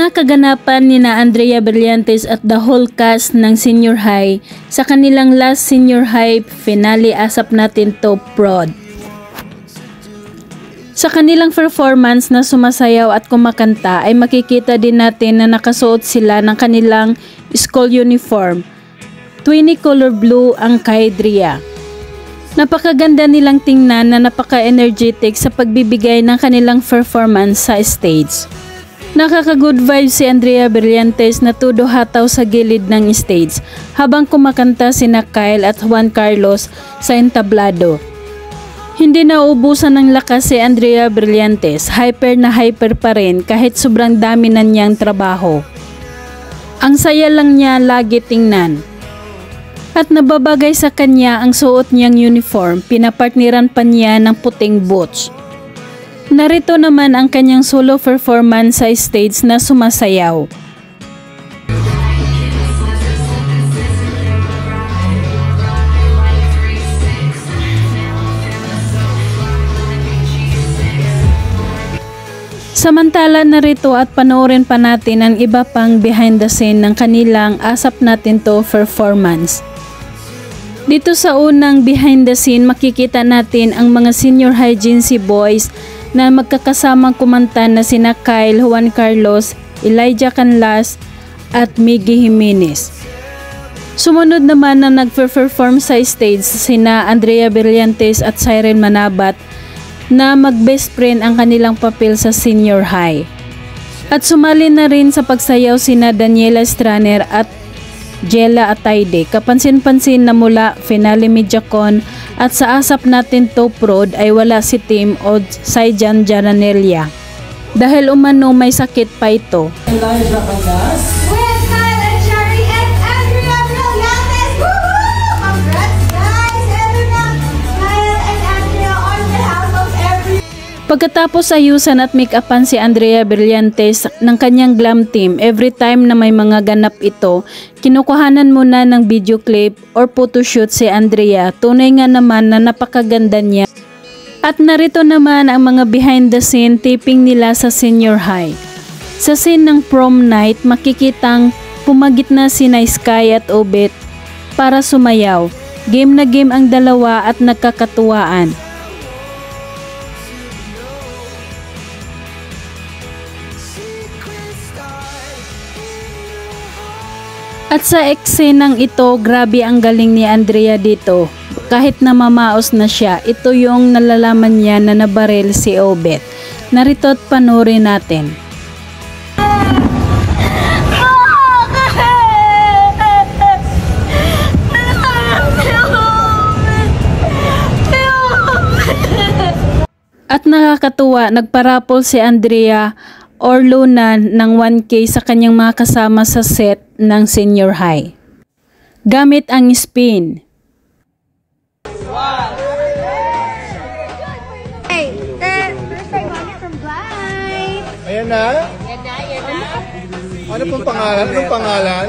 Mga kaganapan ni na Andrea Brillantes at the whole cast ng Senior High sa kanilang last Senior High finale Asap Natin to Prod. Sa kanilang performance na sumasayaw at kumakanta ay makikita din natin na nakasuot sila ng kanilang school uniform. 20 color blue ang kay Drea. Napakaganda nilang tingnan na napaka-energetic sa pagbibigay ng kanilang performance sa stage. Nakaka-good vibes si Andrea Brillantes na todo hataw sa gilid ng stage habang kumakanta sina Kyle at Juan Carlos sa entablado. Hindi nauubusan ng lakas si Andrea Brillantes, hyper na hyper pa rin kahit sobrang dami na niyang trabaho. Ang saya lang niya lagi tingnan. At nababagay sa kanya ang suot niyang uniform, pinapartneran pa niya ng puting boots. Narito naman ang kanyang solo performance sa stage na sumasayaw. Samantala narito at panoorin pa natin ang iba pang behind the scene ng kanilang Asap Natin to performance. Dito sa unang behind the scene makikita natin ang mga Senior High Jincy boys na magkakasamang kumanta na sina Kyle, Juan Carlos, Elijah Canlas at Miggy Jimenez. Sumunod naman na nagpe-perform sa stage sina Andrea Brillantes at Siren Manabat na mag-best friend ang kanilang papel sa Senior High. At sumali na rin sa pagsayaw sina Daniela Straner at Jella Atayde, kapansin-pansin na mula finale Mediacon at sa Asap Natin to Prod ay wala si Tim o Saijan Jaranelia dahil umano may sakit pa ito. Elijah Canlas with Kyle and Cherry and Andrea Brillantes. Woohoo! Congrats guys! Ito na Kyle and Andrea on behalf of every... Pagkatapos ayusan at make-upan si Andrea Brillantes ng kanyang glam team, every time na may mga ganap ito, kinukuhanan muna ng video clip or photoshoot si Andrea. Tunay nga naman na napakaganda niya. At narito naman ang mga behind the scene taping nila sa Senior High. Sa scene ng prom night, makikitang pumagit na sina Sky at Obet para sumayaw. Game na game ang dalawa at nagkakatuwaan. At sa eksenang ito, grabe ang galing ni Andrea dito. Kahit na mamaos na siya, ito yung nalalaman niya na nabaril si Obet. Narito at panoorin natin. At nakakatuwa, nagparapol si Andrea or Luna ng 1K sa kanyang mga kasama sa set ng Senior High. Gamit ang spin. Hey, first time mommy from Blind. Ayan na? Ano pong pangalan? Anong pangalan?